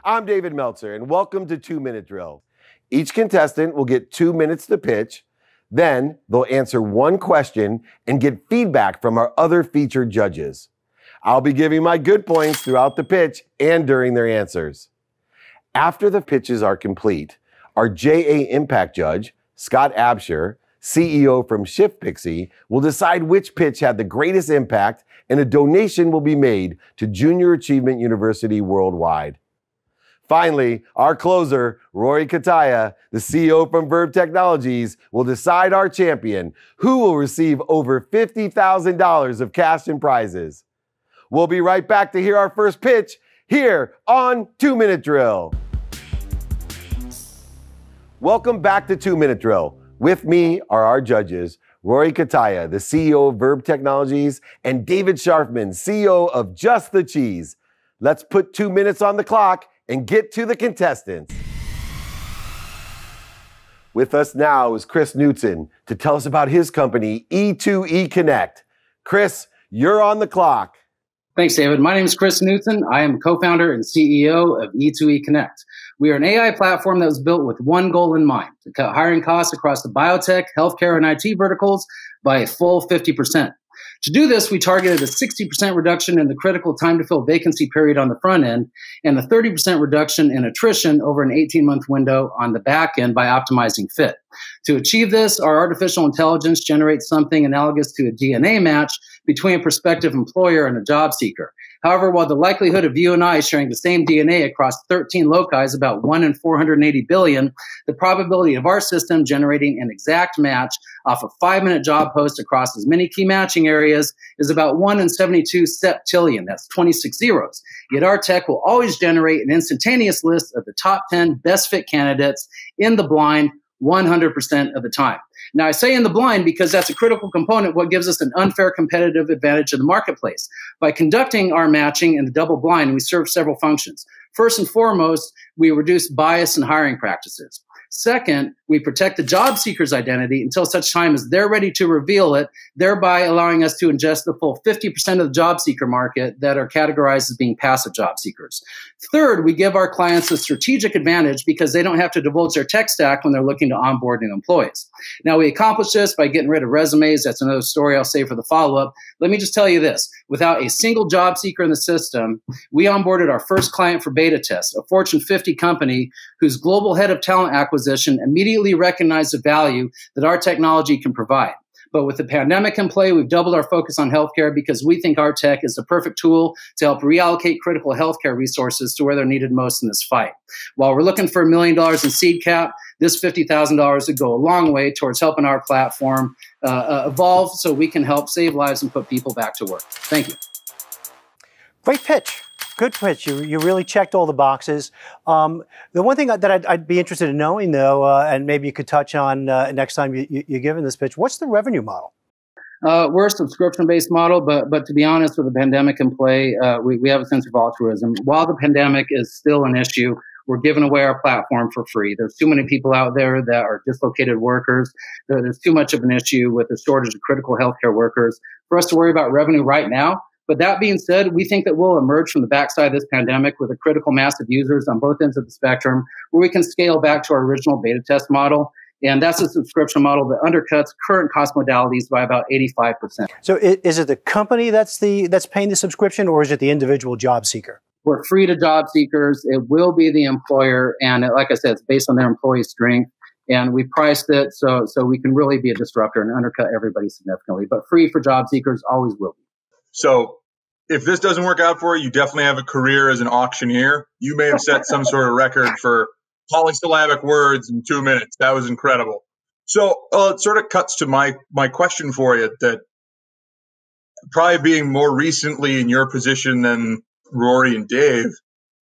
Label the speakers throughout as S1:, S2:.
S1: I'm David Meltzer, and welcome to 2-Minute Drill. Each contestant will get 2 minutes to pitch, then they'll answer one question and get feedback from our other featured judges. I'll be giving my good points throughout the pitch and during their answers. After the pitches are complete, our JA Impact Judge, Scott Absher, CEO from ShiftPixy, will decide which pitch had the greatest impact, and a donation will be made to Junior Achievement University worldwide. Finally, our closer, Rory Cutaia, the CEO from Verb Technologies, will decide our champion, who will receive over $50,000 of cash and prizes. We'll be right back to hear our first pitch here on 2-Minute Drill. Welcome back to 2-Minute Drill. With me are our judges, Rory Cutaia, the CEO of Verb Technologies, and David Sharfman, CEO of Just the Cheese. Let's put 2 minutes on the clock and get to the contestants. With us now is Chris Knutson to tell us about his company, E2E Connect. Chris, you're on the clock.
S2: Thanks, David. My name is Chris Knutson. I am co-founder and CEO of E2E Connect. We are an AI platform that was built with one goal in mind: to cut hiring costs across the biotech, healthcare, and IT verticals by a full 50%. To do this, we targeted a 60% reduction in the critical time to fill vacancy period on the front end and a 30% reduction in attrition over an 18-month window on the back end by optimizing fit. To achieve this, our artificial intelligence generates something analogous to a DNA match between a prospective employer and a job seeker. However, while the likelihood of you and I sharing the same DNA across 13 loci is about 1 in 480 billion, the probability of our system generating an exact match off a 5-minute job post across as many key matching areas is about 1 in 72 septillion. That's 26 zeros. Yet our tech will always generate an instantaneous list of the top 10 best fit candidates in the blind 100% of the time. Now, I say in the blind because that's a critical component, what gives us an unfair competitive advantage in the marketplace. By conducting our matching in the double blind, we serve several functions. First and foremost, we reduce bias in hiring practices. Second, we protect the job seeker's identity until such time as they're ready to reveal it, thereby allowing us to ingest the full 50% of the job seeker market that are categorized as being passive job seekers. Third, we give our clients a strategic advantage because they don't have to divulge their tech stack when they're looking to onboard new employees. Now, we accomplish this by getting rid of resumes. That's another story I'll save for the follow-up. Let me just tell you this. Without a single job seeker in the system, we onboarded our first client for beta test, a Fortune 50 company whose global head of talent acquisition immediately recognized the value that our technology can provide. But with the pandemic in play, we've doubled our focus on healthcare because we think our tech is the perfect tool to help reallocate critical healthcare resources to where they're needed most in this fight. While we're looking for $1 million in seed cap, this $50,000 would go a long way towards helping our platform evolve so we can help save lives and put people back to work. Thank you.
S3: Great pitch. Good pitch. You really checked all the boxes. The one thing that I'd be interested in knowing, though, and maybe you could touch on next time you're giving this pitch, what's the revenue model?
S2: We're a subscription-based model, but to be honest, with the pandemic in play, we have a sense of altruism. While the pandemic is still an issue, we're giving away our platform for free. There's too many people out there that are dislocated workers. There's too much of an issue with the shortage of critical healthcare workers for us to worry about revenue right now. But that being said, we think that we'll emerge from the backside of this pandemic with a critical mass of users on both ends of the spectrum where we can scale back to our original beta test model. And that's a subscription model that undercuts current cost modalities by about 85%.
S3: So is it the company that's paying the subscription, or is it the individual job seeker?
S2: We're free to job seekers. It will be the employer. And like I said, it's based on their employee strength. And we priced it so we can really be a disruptor and undercut everybody significantly. But free for job seekers, always will be.
S4: So if this doesn't work out for you, you definitely have a career as an auctioneer. You may have set some sort of record for polysyllabic words in 2 minutes. That was incredible. So it sort of cuts to my question for you, that probably being more recently in your position than Rory and Dave,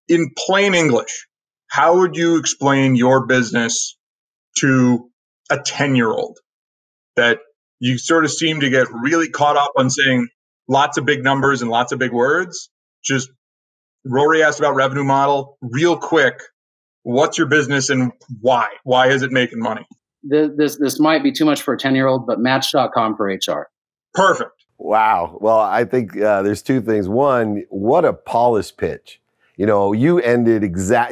S4: in plain English, how would you explain your business to a 10-year-old? That you sort of seem to get really caught up on saying lots of big numbers and lots of big words. Just Rory asked about revenue model. Real quick, what's your business and why? Why is it making money?
S2: This might be too much for a 10-year-old, but Match.com for HR.
S4: Perfect.
S1: Wow. Well, I think there's two things. One, what a polished pitch. You know, you ended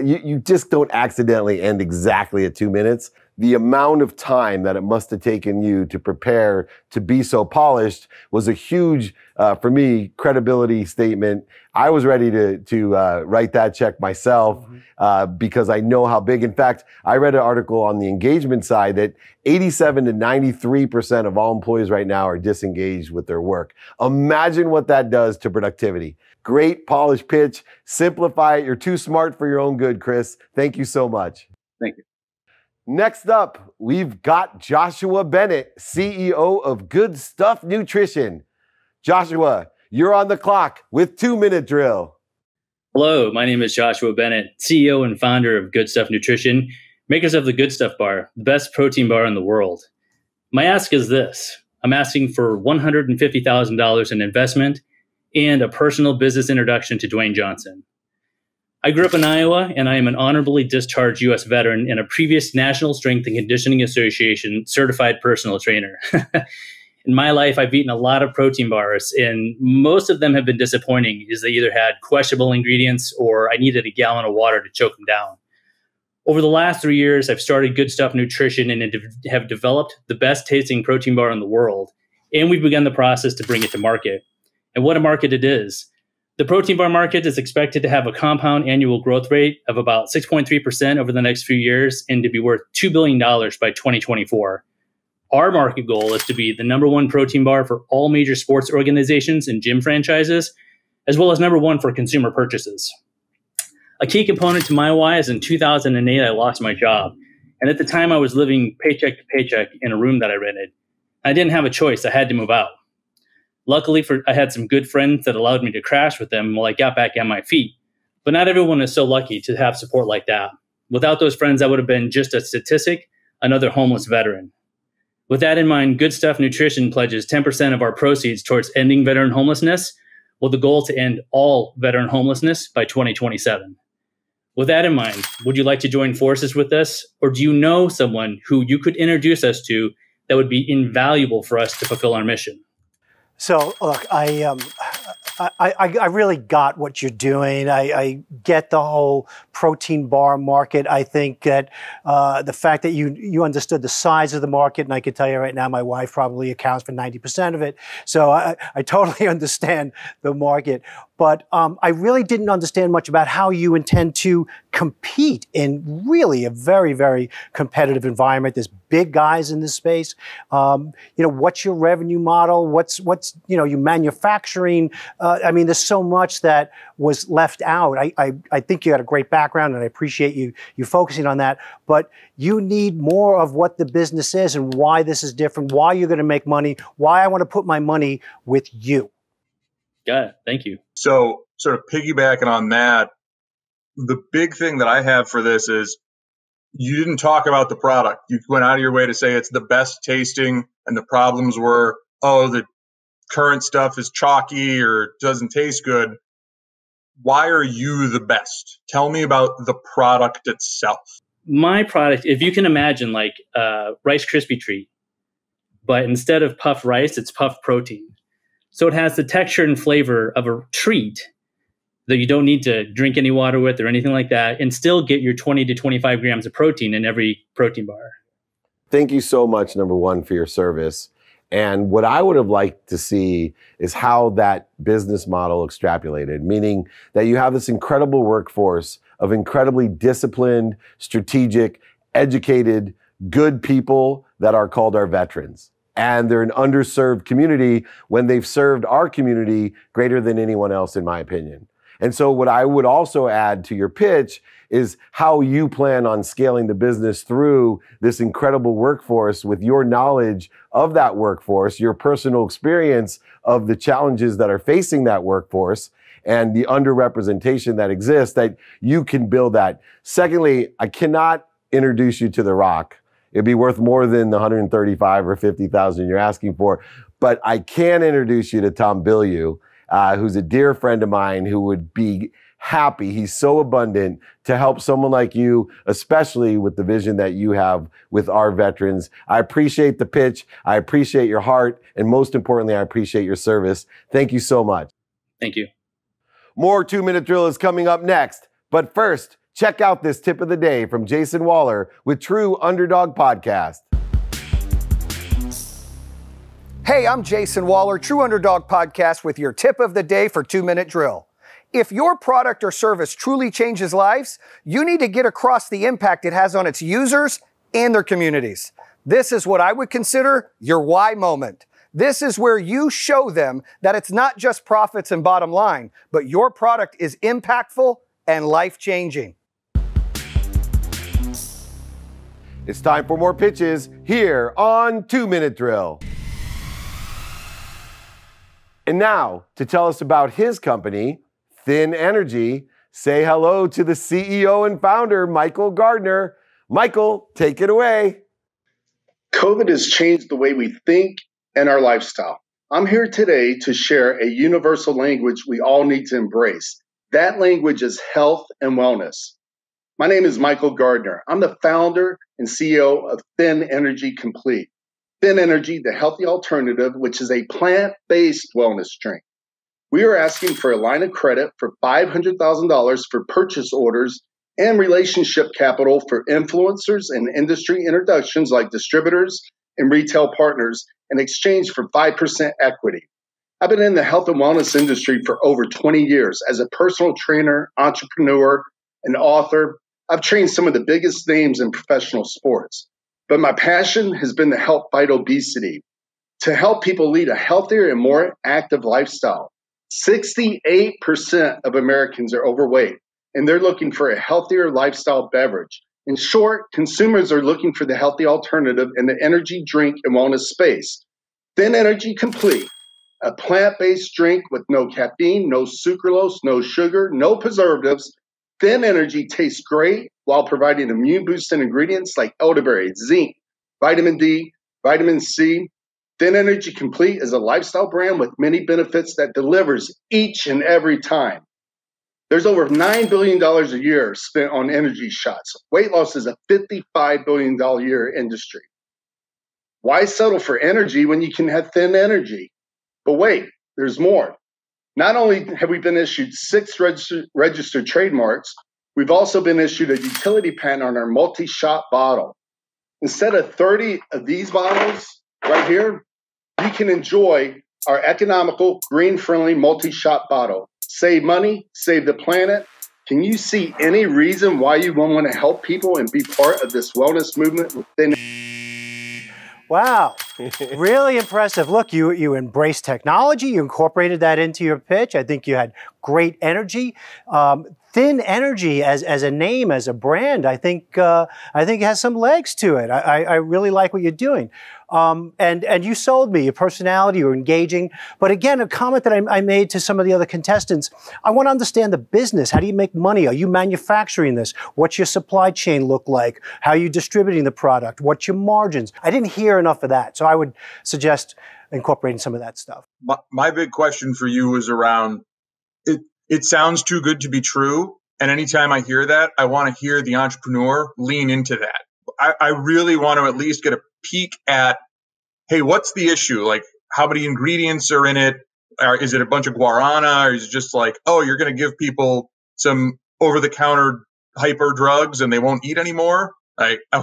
S1: you just don't accidentally end exactly at 2 minutes. The amount of time that it must have taken you to prepare to be so polished was a huge, for me, credibility statement. I was ready to write that check myself because I know how big. In fact, I read an article on the engagement side that 87 to 93% of all employees right now are disengaged with their work. Imagine what that does to productivity. Great polished pitch. Simplify it. You're too smart for your own good, Chris. Thank you so much.
S2: Thank you.
S1: Next up, we've got Joshua Bennett, CEO of Good Stuff Nutrition. Joshua, you're on the clock with 2 Minute Drill.
S5: Hello, my name is Joshua Bennett, CEO and founder of Good Stuff Nutrition, makers of the Good Stuff Bar, the best protein bar in the world. My ask is this. I'm asking for $150,000 in investment and a personal business introduction to Dwayne Johnson. I grew up in Iowa, and I am an honorably discharged U.S. veteran and a previous National Strength and Conditioning Association certified personal trainer. In my life, I've eaten a lot of protein bars, and most of them have been disappointing as they either had questionable ingredients or I needed a gallon of water to choke them down. Over the last 3 years, I've started Good Stuff Nutrition and have developed the best tasting protein bar in the world, and we've begun the process to bring it to market. And what a market it is. The protein bar market is expected to have a compound annual growth rate of about 6.3% over the next few years and to be worth $2 billion by 2024. Our market goal is to be the #1 protein bar for all major sports organizations and gym franchises, as well as #1 for consumer purchases. A key component to my why is in 2008, I lost my job. And at the time, I was living paycheck to paycheck in a room that I rented. I didn't have a choice. I had to move out. Luckily, I had some good friends that allowed me to crash with them while I got back on my feet. But not everyone is so lucky to have support like that. Without those friends, I would have been just a statistic, another homeless veteran. With that in mind, Good Stuff Nutrition pledges 10% of our proceeds towards ending veteran homelessness, with the goal to end all veteran homelessness by 2027. With that in mind, would you like to join forces with us, or do you know someone who you could introduce us to that would be invaluable for us to fulfill our mission?
S3: So, look, I really got what you're doing. I get the whole protein bar market. I think that the fact that you understood the size of the market, and I can tell you right now, my wife probably accounts for 90% of it. So I totally understand the market. But I really didn't understand much about how you intend to compete in really a very, very competitive environment. There's big guys in this space. What's your revenue model? What's you manufacturing? I mean, there's so much that was left out. I think you got a great background, and I appreciate you focusing on that. But you need more of what the business is and why this is different, why you're going to make money, why I want to put my money with you.
S5: Got it. Thank you.
S4: So sort of piggybacking on that, the big thing that I have for this is you didn't talk about the product. You went out of your way to say it's the best tasting, and the problems were, the current stuff is chalky or doesn't taste good. Why are you the best? Tell me about the product itself.
S5: My product, if you can imagine like a Rice Krispie treat, but instead of puffed rice, it's puffed protein. So it has the texture and flavor of a treat that you don't need to drink any water with or anything like that, and still get your 20 to 25 grams of protein in every protein bar.
S1: Thank you so much, #1, for your service. And what I would have liked to see is how that business model extrapolated, meaning that you have this incredible workforce of incredibly disciplined, strategic, educated, good people that are called our veterans. And they're an underserved community when they've served our community greater than anyone else, in my opinion. And so what I would also add to your pitch is how you plan on scaling the business through this incredible workforce with your knowledge of that workforce, your personal experience of the challenges that are facing that workforce and the underrepresentation that exists, that you can build that. Secondly, I cannot introduce you to The Rock. It'd be worth more than the 135 or 50,000 you're asking for. But I can introduce you to Tom Bilyeu, who's a dear friend of mine who would be happy. He's so abundant to help someone like you, especially with the vision that you have with our veterans. I appreciate the pitch. I appreciate your heart. And most importantly, I appreciate your service. Thank you so much.
S5: Thank you.
S1: More 2-Minute Drill is coming up next. But first, check out this tip of the day from Jayson Waller with True Underdog Podcast.
S6: Hey, I'm Jayson Waller, True Underdog Podcast, with your tip of the day for 2-Minute Drill. If your product or service truly changes lives, you need to get across the impact it has on its users and their communities. This is what I would consider your why moment. This is where you show them that it's not just profits and bottom line, but your product is impactful and life-changing.
S1: It's time for more pitches here on 2-Minute Drill. And now, to tell us about his company, Thin Energy, say hello to the CEO and founder, Michael Gardner. Michael, take it away.
S7: COVID has changed the way we think and our lifestyle. I'm here today to share a universal language we all need to embrace. That language is health and wellness. My name is Michael Gardner. I'm the founder and CEO of Thin Energy Complete. Thin Energy, the healthy alternative, which is a plant-based wellness drink. We are asking for a line of credit for $500,000 for purchase orders and relationship capital for influencers and industry introductions like distributors and retail partners in exchange for 5% equity. I've been in the health and wellness industry for over 20 years as a personal trainer, entrepreneur, and author. I've trained some of the biggest names in professional sports. But my passion has been to help fight obesity, to help people lead a healthier and more active lifestyle. 68% of Americans are overweight, and they're looking for a healthier lifestyle beverage. In short, consumers are looking for the healthy alternative in the energy drink and wellness space. Thin Energy Complete, a plant-based drink with no caffeine, no sucralose, no sugar, no preservatives. Thin Energy tastes great while providing immune-boosting ingredients like elderberry, zinc, vitamin D, vitamin C. Thin Energy Complete is a lifestyle brand with many benefits that delivers each and every time. There's over $9 billion a year spent on energy shots. Weight loss is a $55 billion a year industry. Why settle for energy when you can have Thin Energy? But wait, there's more. Not only have we been issued 6 registered trademarks, we've also been issued a utility patent on our multi-shot bottle. Instead of 30 of these bottles right here, you can enjoy our economical, green-friendly multi-shot bottle. Save money, save the planet. Can you see any reason why you won't want to help people and be part of this wellness movement within?
S3: Wow, really impressive. Look, you embraced technology, you incorporated that into your pitch. I think you had great energy. Thin Energy as a name, as a brand, I think has some legs to it. I really like what you're doing. And you sold me your personality, you're engaging. But again, a comment that I made to some of the other contestants, I want to understand the business. How do you make money? Are you manufacturing this? What's your supply chain look like? How are you distributing the product? What's your margins? I didn't hear enough of that. So I would suggest incorporating some of that stuff.
S4: My big question for you was around, it sounds too good to be true. And anytime I hear that, I want to hear the entrepreneur lean into that. I really want to at least get a peek at, hey, what's the issue? Like, how many ingredients are in it? Is it a bunch of guarana? Or is it just like, oh, you're going to give people some over-the-counter hyper drugs and they won't eat anymore? Like, I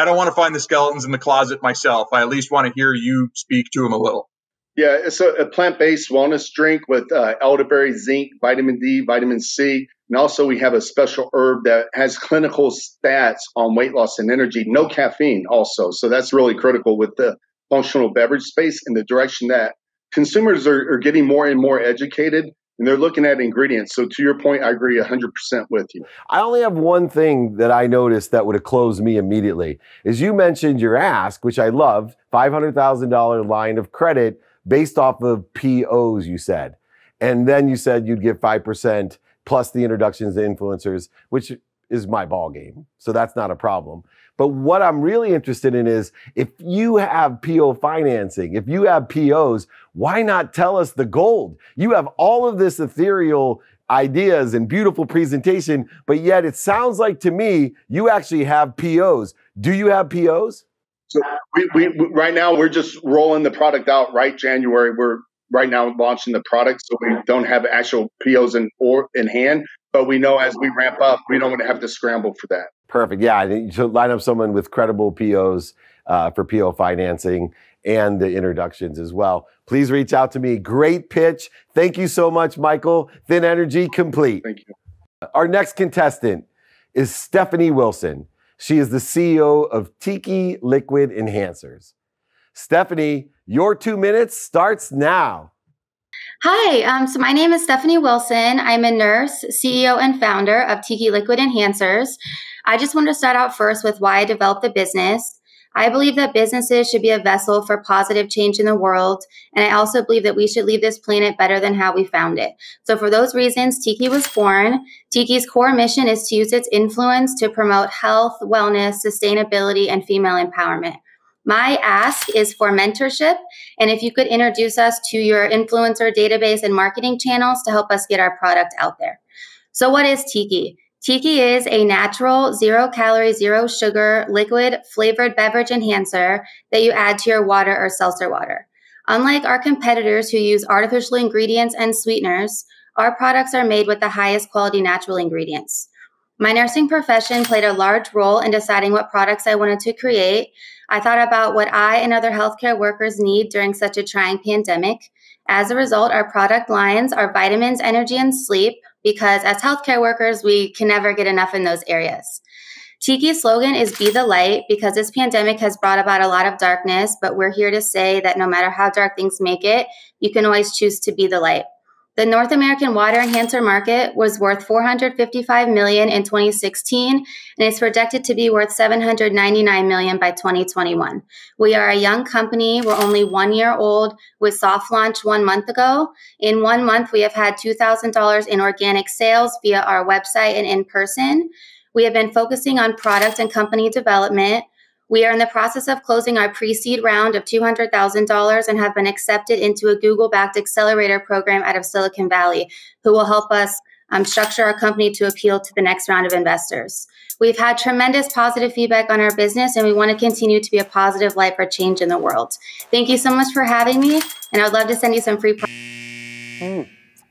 S4: don't want to find the skeletons in the closet myself. I at least want to hear you speak to them a little.
S7: Yeah, it's a plant-based wellness drink with elderberry, zinc, vitamin D, vitamin C. And also we have a special herb that has clinical stats on weight loss and energy. No caffeine also. So that's really critical with the functional beverage space and the direction that consumers are getting more and more educated. And they're looking at ingredients. So to your point, I agree 100% with you.
S1: I only have one thing that I noticed that would have closed me immediately. Is you mentioned your ask, which I love, $500,000 line of credit based off of POs, you said. And then you said you'd give 5% plus the introductions to influencers, which is my ball game. So that's not a problem. But what I'm really interested in is if you have PO financing, if you have POs, why not tell us the gold? You have all of this ethereal ideas and beautiful presentation, but yet it sounds like to me, you actually have POs. Do you have POs?
S7: So we right now, we're just rolling the product out right January. We're right now launching the product, so we don't have actual POs in hand. But we know as we ramp up, we don't want to have to scramble for that.
S1: Perfect. Yeah, I think you should line up someone with credible POs for PO financing and the introductions as well. Please reach out to me. Great pitch. Thank you so much, Michael. Thin Energy complete.
S7: Thank you.
S1: Our next contestant is Stephanie Wilson. She is the CEO of Tiki Liquid Enhancers. Stephanie, your 2 minutes starts now.
S8: Hi, so my name is Stephanie Wilson. I'm a nurse, CEO, and founder of Tiki Liquid Enhancers. I just wanted to start out first with why I developed the business. I believe that businesses should be a vessel for positive change in the world, and I also believe that we should leave this planet better than how we found it. So for those reasons, Tiki was born. Tiki's core mission is to use its influence to promote health, wellness, sustainability, and female empowerment. My ask is for mentorship, and if you could introduce us to your influencer database and marketing channels to help us get our product out there. So what is Tiki? Tiki is a natural, zero-calorie, zero-sugar, liquid flavored beverage enhancer that you add to your water or seltzer water. Unlike our competitors who use artificial ingredients and sweeteners, our products are made with the highest quality natural ingredients. My nursing profession played a large role in deciding what products I wanted to create. I thought about what I and other healthcare workers need during such a trying pandemic. As a result, our product lines are vitamins, energy, and sleep, because as healthcare workers, we can never get enough in those areas. Tiki's slogan is Be the Light, because this pandemic has brought about a lot of darkness, but we're here to say that no matter how dark things make it, you can always choose to be the light. The North American water enhancer market was worth $455 million in 2016, and it's projected to be worth $799 million by 2021. We are a young company. We're only 1 year old with soft launch 1 month ago. In 1 month, we have had $2,000 in organic sales via our website and in person. We have been focusing on product and company development. We are in the process of closing our pre-seed round of $200,000 and have been accepted into a Google-backed accelerator program out of Silicon Valley, who will help us structure our company to appeal to the next round of investors. We've had tremendous positive feedback on our business, and we want to continue to be a positive light for change in the world. Thank you so much for having me, and I'd love to send you some free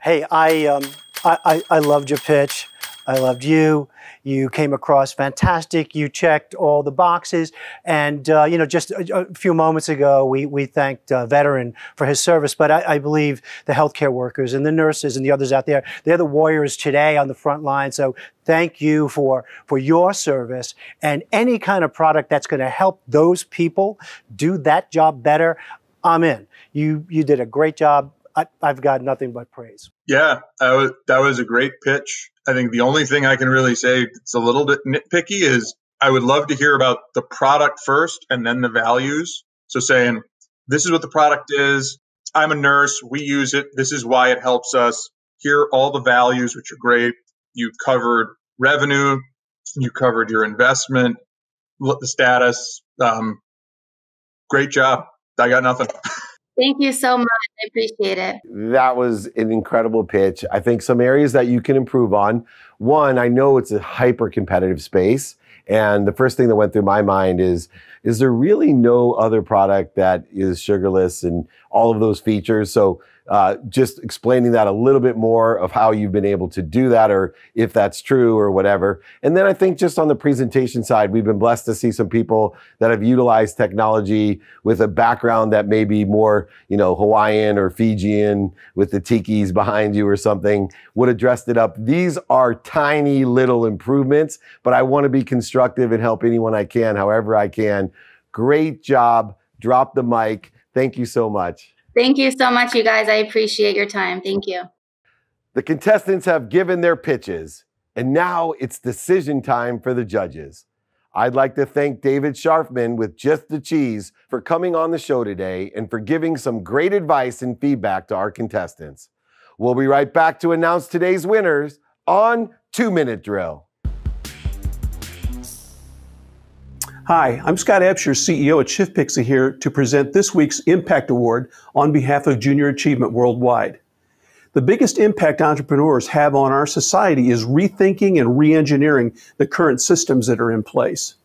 S3: Hey, I loved your pitch. I loved you. You came across fantastic. You checked all the boxes. And, you know, just a few moments ago, we thanked a veteran for his service. But I believe the healthcare workers and the nurses and the others out there, they're the warriors today on the front line. So thank you for your service. And any kind of product that's going to help those people do that job better, I'm in. You did a great job. I've got nothing but praise.
S4: Yeah, that was a great pitch. I think the only thing I can really say it's a little bit nitpicky is I would love to hear about the product first and then the values. So saying, this is what the product is. I'm a nurse. We use it. This is why it helps us. Here are all the values, which are great. You covered revenue. You covered your investment, the status. Great job. I got nothing.
S8: Thank you so much. I appreciate it.
S1: That was an incredible pitch. I think some areas that you can improve on. One, I know it's a hyper competitive space. And the first thing that went through my mind is there really no other product that is sugarless and all of those features? So just explaining that a little bit more of how you've been able to do that, or if that's true or whatever. And then I think just on the presentation side, we've been blessed to see some people that have utilized technology with a background that may be more, you know, Hawaiian or Fijian with the tikis behind you or something, would have dressed it up. These are tiny little improvements, but I want to be constructive and help anyone I can, however I can. Great job. Drop the mic. Thank you so much.
S8: Thank you so much, you guys. I appreciate your time. Thank you.
S1: The contestants have given their pitches, and now it's decision time for the judges. I'd like to thank David Scharfman with Just the Cheese for coming on the show today and for giving some great advice and feedback to our contestants. We'll be right back to announce today's winners on 2 Minute Drill.
S9: Hi, I'm Scott Absher, CEO at ShiftPixy, here to present this week's Impact Award on behalf of Junior Achievement Worldwide. The biggest impact entrepreneurs have on our society is rethinking and re-engineering the current systems that are in place.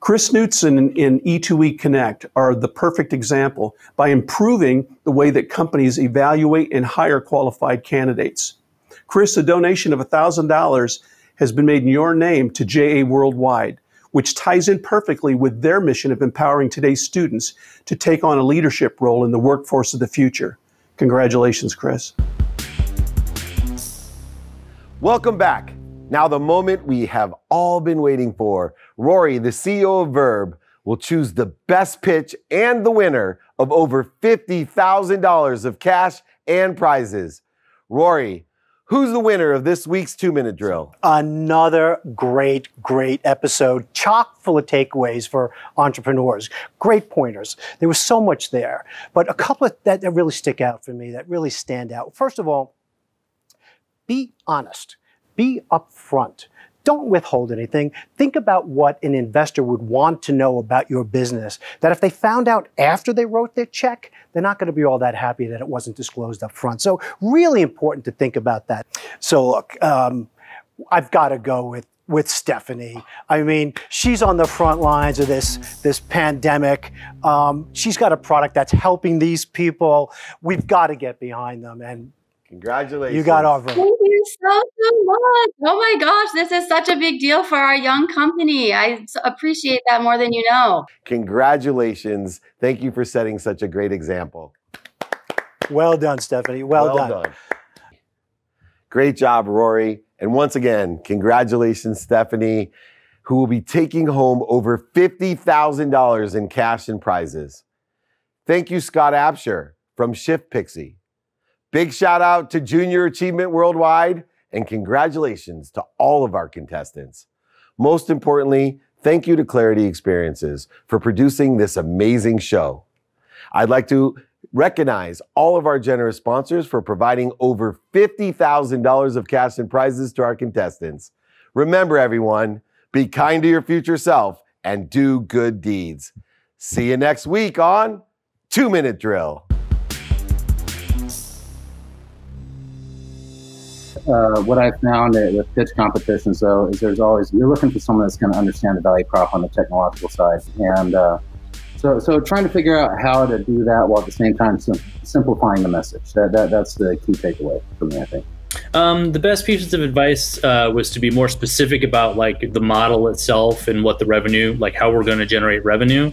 S9: Chris Knutson and E2E Connect are the perfect example by improving the way that companies evaluate and hire qualified candidates. Chris, a donation of $1,000 has been made in your name to JA Worldwide, which ties in perfectly with their mission of empowering today's students to take on a leadership role in the workforce of the future. Congratulations, Chris.
S1: Welcome back. Now the moment we have all been waiting for. Rory, the CEO of Verb, will choose the best pitch and the winner of over $50,000 of cash and prizes. Rory, who's the winner of this week's 2-minute drill?
S3: Another great episode, chock full of takeaways for entrepreneurs. Great pointers. There was so much there, but a couple of that really stick out for me, that really stand out. First of all, be honest. Be upfront. Don't withhold anything. Think about what an investor would want to know about your business, that if they found out after they wrote their check, they're not going to be all that happy that it wasn't disclosed up front. So really important to think about that. So look, I've got to go with Stephanie. I mean, she's on the front lines of this pandemic. She's got a product that's helping these people. We've got to get behind them. And
S1: congratulations.
S3: You got our vote.
S8: Thank you so much. Oh my gosh, this is such a big deal for our young company. I appreciate that more than you know.
S1: Congratulations. Thank you for setting such a great example.
S3: Well done, Stephanie. Well done.
S1: Great job, Rory. And once again, congratulations, Stephanie, who will be taking home over $50,000 in cash and prizes. Thank you, Scott Absher from ShiftPixy. Big shout out to Junior Achievement Worldwide, and congratulations to all of our contestants. Most importantly, thank you to Clarity Experiences for producing this amazing show. I'd like to recognize all of our generous sponsors for providing over $50,000 of cash and prizes to our contestants. Remember, everyone, be kind to your future self and do good deeds. See you next week on 2-Minute Drill.
S2: What I found with pitch competitions, though, is you're looking for someone that's going to understand the value prop on the technological side. And so trying to figure out how to do that while at the same time simplifying the message. That's the key takeaway for me, I think.
S5: The best pieces of advice was to be more specific about like the model itself and what the revenue, like how we're going to generate revenue,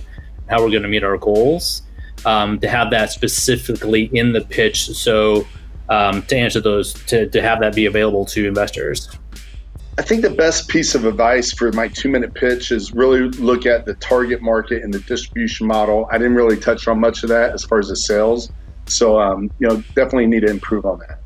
S5: how we're going to meet our goals, to have that specifically in the pitch. So to answer those, to have that be available to investors.
S7: I think the best piece of advice for my 2-minute pitch is really look at the target market and the distribution model. I didn't really touch on much of that as far as the sales. So, definitely need to improve on that.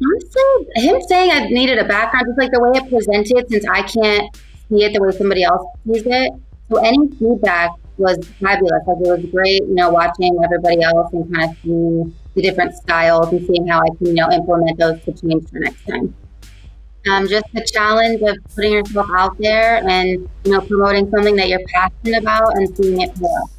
S8: Honestly, him saying I needed a background, just like the way it presented, since I can't see it the way somebody else sees it. So any feedback was fabulous. Like, it was great, watching everybody else and kind of seeing the different styles and seeing how I can, implement those to change for next time. Just the challenge of putting yourself out there and, promoting something that you're passionate about and seeing it pay off.